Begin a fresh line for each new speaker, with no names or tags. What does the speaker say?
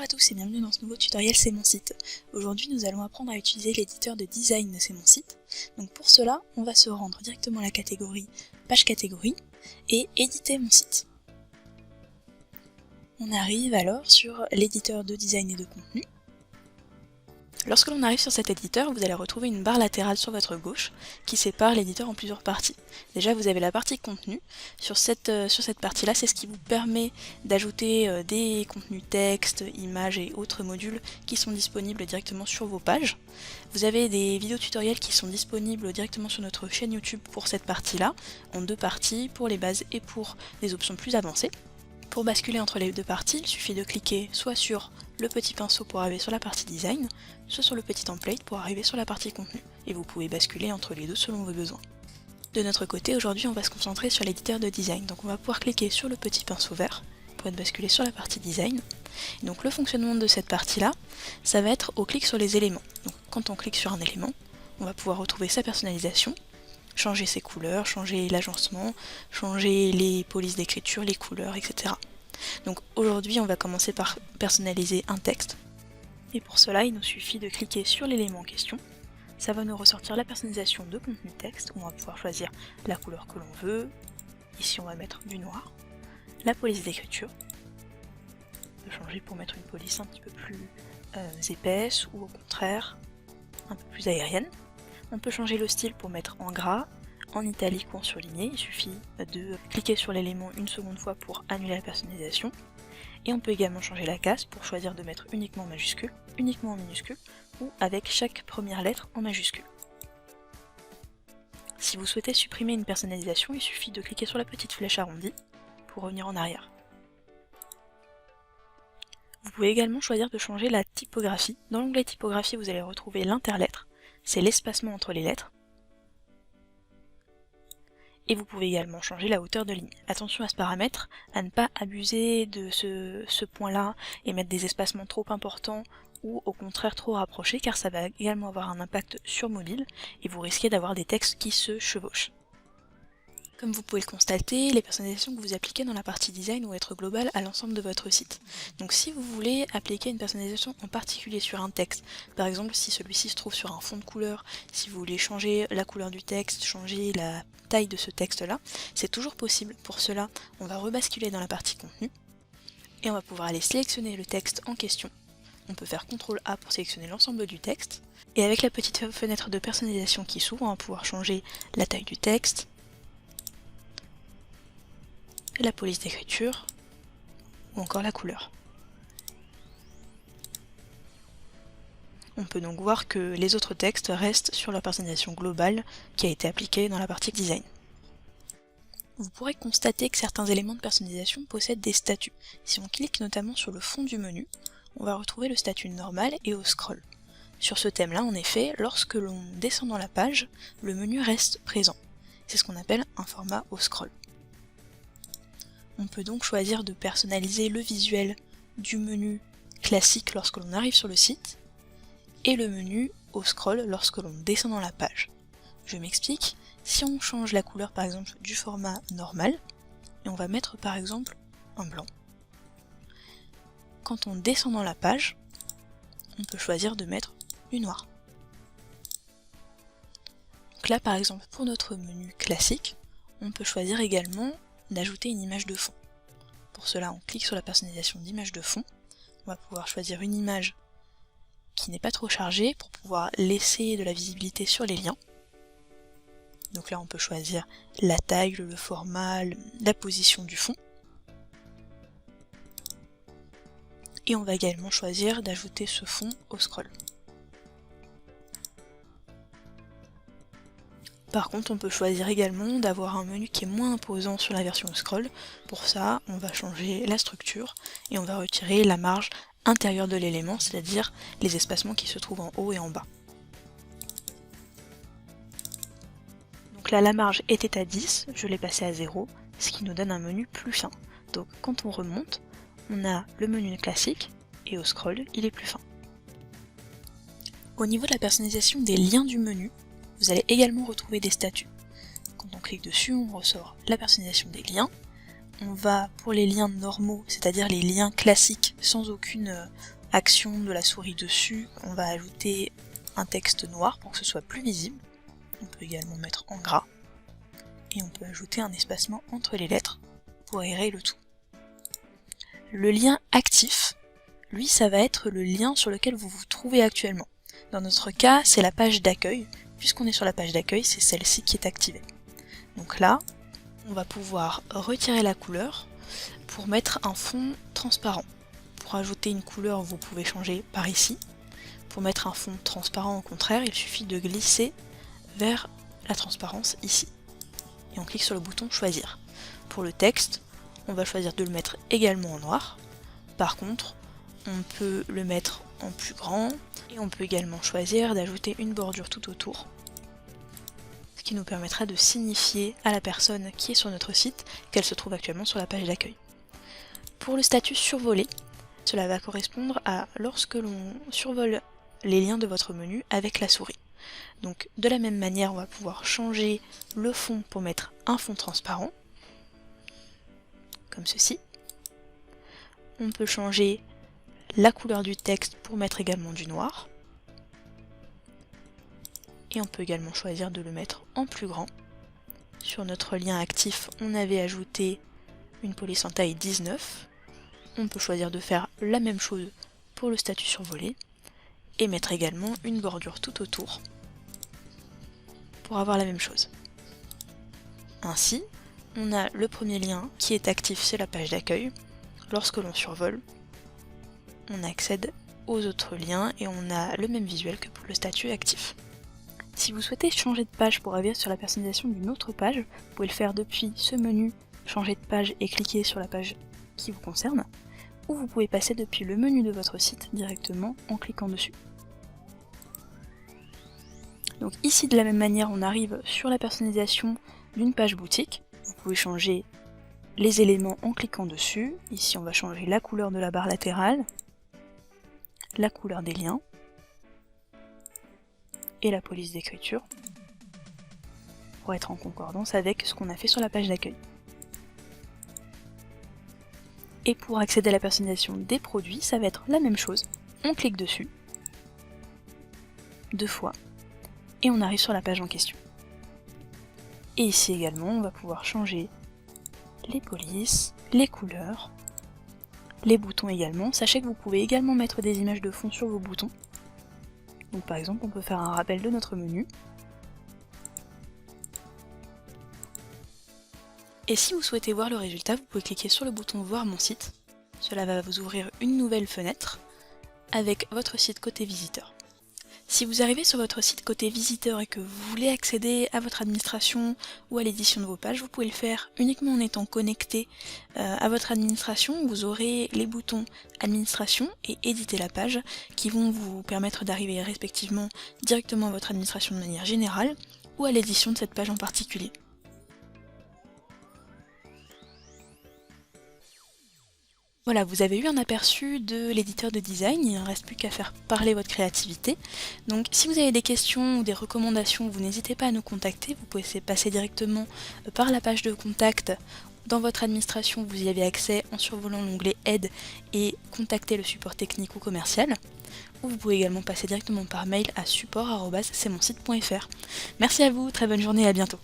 à tous et bienvenue dans ce nouveau tutoriel C'est mon site. Aujourd'hui nous allons apprendre à utiliser l'éditeur de design de C'est mon site. Donc pour cela on va se rendre directement à la catégorie Page catégorie et éditer mon site. On arrive alors sur l'éditeur de design et de contenu. Lorsque l'on arrive sur cet éditeur, vous allez retrouver une barre latérale sur votre gauche qui sépare l'éditeur en plusieurs parties. Déjà vous avez la partie contenu. Sur cette partie-là, c'est ce qui vous permet d'ajouter des contenus texte, images et autres modules qui sont disponibles directement sur vos pages. Vous avez des vidéos tutoriels qui sont disponibles directement sur notre chaîne YouTube pour cette partie-là, en deux parties, pour les bases et pour des options plus avancées. Pour basculer entre les deux parties, il suffit de cliquer soit sur le petit pinceau pour arriver sur la partie design, soit sur le petit template pour arriver sur la partie contenu, et vous pouvez basculer entre les deux selon vos besoins. De notre côté, aujourd'hui on va se concentrer sur l'éditeur de design, donc on va pouvoir cliquer sur le petit pinceau vert pour être basculé sur la partie design. Et donc le fonctionnement de cette partie-là, ça va être au clic sur les éléments. Donc quand on clique sur un élément, on va pouvoir retrouver sa personnalisation, changer ses couleurs, changer l'agencement, changer les polices d'écriture, les couleurs, etc. Donc aujourd'hui on va commencer par personnaliser un texte. Et pour cela il nous suffit de cliquer sur l'élément en question. Ça va nous ressortir la personnalisation de contenu texte, où on va pouvoir choisir la couleur que l'on veut. Ici on va mettre du noir. La police d'écriture. On peut changer pour mettre une police un petit peu plus épaisse ou au contraire un peu plus aérienne. On peut changer le style pour mettre en gras, en italique ou en surligné. Il suffit de cliquer sur l'élément une seconde fois pour annuler la personnalisation. Et on peut également changer la case pour choisir de mettre uniquement en majuscule, uniquement en minuscule ou avec chaque première lettre en majuscule. Si vous souhaitez supprimer une personnalisation, il suffit de cliquer sur la petite flèche arrondie pour revenir en arrière. Vous pouvez également choisir de changer la typographie. Dans l'onglet typographie, vous allez retrouver l'interlettre. C'est l'espacement entre les lettres. Et vous pouvez également changer la hauteur de ligne. Attention à ce paramètre, à ne pas abuser de ce point-là et mettre des espacements trop importants ou au contraire trop rapprochés, car ça va également avoir un impact sur mobile et vous risquez d'avoir des textes qui se chevauchent. Comme vous pouvez le constater, les personnalisations que vous appliquez dans la partie design vont être globales à l'ensemble de votre site. Donc si vous voulez appliquer une personnalisation en particulier sur un texte, par exemple si celui-ci se trouve sur un fond de couleur, si vous voulez changer la couleur du texte, changer la taille de ce texte-là, c'est toujours possible. Pour cela, on va rebasculer dans la partie contenu et on va pouvoir aller sélectionner le texte en question. On peut faire CTRL A pour sélectionner l'ensemble du texte. Et avec la petite fenêtre de personnalisation qui s'ouvre, on va pouvoir changer la taille du texte, la police d'écriture ou encore la couleur. On peut donc voir que les autres textes restent sur la personnalisation globale qui a été appliquée dans la partie design. Vous pourrez constater que certains éléments de personnalisation possèdent des statuts. Si on clique notamment sur le fond du menu, on va retrouver le statut normal et au scroll. Sur ce thème-là, en effet, lorsque l'on descend dans la page, le menu reste présent. C'est ce qu'on appelle un format au scroll. On peut donc choisir de personnaliser le visuel du menu classique lorsque l'on arrive sur le site et le menu au scroll lorsque l'on descend dans la page. Je m'explique, si on change la couleur par exemple du format normal, et on va mettre par exemple un blanc, quand on descend dans la page, on peut choisir de mettre du noir. Donc là par exemple pour notre menu classique, on peut choisir également d'ajouter une image de fond. Pour cela, on clique sur la personnalisation d'image de fond. On va pouvoir choisir une image qui n'est pas trop chargée pour pouvoir laisser de la visibilité sur les liens. Donc là, on peut choisir la taille, le format, la position du fond. Et on va également choisir d'ajouter ce fond au scroll. Par contre, on peut choisir également d'avoir un menu qui est moins imposant sur la version scroll. Pour ça, on va changer la structure et on va retirer la marge intérieure de l'élément, c'est-à-dire les espacements qui se trouvent en haut et en bas. Donc là, la marge était à 10, je l'ai passée à 0, ce qui nous donne un menu plus fin. Donc quand on remonte, on a le menu classique et au scroll, il est plus fin. Au niveau de la personnalisation des liens du menu, vous allez également retrouver des statuts. Quand on clique dessus, on ressort la personnalisation des liens. on va pour les liens normaux, c'est-à-dire les liens classiques sans aucune action de la souris dessus, on va ajouter un texte noir pour que ce soit plus visible. On peut également mettre en gras. Et on peut ajouter un espacement entre les lettres pour aérer le tout. Le lien actif, lui, ça va être le lien sur lequel vous vous trouvez actuellement. Dans notre cas, c'est la page d'accueil. Puisqu'on est sur la page d'accueil, c'est celle-ci qui est activée. Donc là, on va pouvoir retirer la couleur pour mettre un fond transparent. Pour ajouter une couleur, vous pouvez changer par ici. Pour mettre un fond transparent, au contraire, il suffit de glisser vers la transparence ici. Et on clique sur le bouton choisir. Pour le texte, on va choisir de le mettre également en noir. Par contre, on peut le mettre en plus grand et on peut également choisir d'ajouter une bordure tout autour, ce qui nous permettra de signifier à la personne qui est sur notre site qu'elle se trouve actuellement sur la page d'accueil. Pour le statut survolé, cela va correspondre à lorsque l'on survole les liens de votre menu avec la souris. Donc de la même manière, on va pouvoir changer le fond pour mettre un fond transparent, comme ceci. On peut changer la couleur du texte pour mettre également du noir. Et on peut également choisir de le mettre en plus grand. Sur notre lien actif, on avait ajouté une police en taille 19. On peut choisir de faire la même chose pour le statut survolé et mettre également une bordure tout autour pour avoir la même chose. Ainsi, on a le premier lien qui est actif, c'est la page d'accueil. Lorsque l'on survole, on accède aux autres liens et on a le même visuel que pour le statut actif. Si vous souhaitez changer de page pour arriver sur la personnalisation d'une autre page, vous pouvez le faire depuis ce menu, changer de page et cliquer sur la page qui vous concerne, ou vous pouvez passer depuis le menu de votre site directement en cliquant dessus. Donc ici de la même manière on arrive sur la personnalisation d'une page boutique. Vous pouvez changer les éléments en cliquant dessus. Ici on va changer la couleur de la barre latérale, la couleur des liens et la police d'écriture pour être en concordance avec ce qu'on a fait sur la page d'accueil. Et pour accéder à la personnalisation des produits, ça va être la même chose. On clique dessus 2 fois et on arrive sur la page en question. Et ici également, on va pouvoir changer les polices, les couleurs, les boutons également. Sachez que vous pouvez également mettre des images de fond sur vos boutons. Donc par exemple, on peut faire un rappel de notre menu. Et si vous souhaitez voir le résultat, vous pouvez cliquer sur le bouton voir mon site. Cela va vous ouvrir une nouvelle fenêtre avec votre site côté visiteur. Si vous arrivez sur votre site côté visiteur et que vous voulez accéder à votre administration ou à l'édition de vos pages, vous pouvez le faire uniquement en étant connecté à votre administration. Vous aurez les boutons administration et éditer la page qui vont vous permettre d'arriver respectivement directement à votre administration de manière générale ou à l'édition de cette page en particulier. Voilà, vous avez eu un aperçu de l'éditeur de design, il ne reste plus qu'à faire parler votre créativité. Donc si vous avez des questions ou des recommandations, vous n'hésitez pas à nous contacter, vous pouvez passer directement par la page de contact dans votre administration, vous y avez accès en survolant l'onglet aide et contacter le support technique ou commercial. Ou vous pouvez également passer directement par mail à support@cmonsite.fr. Merci à vous, très bonne journée et à bientôt.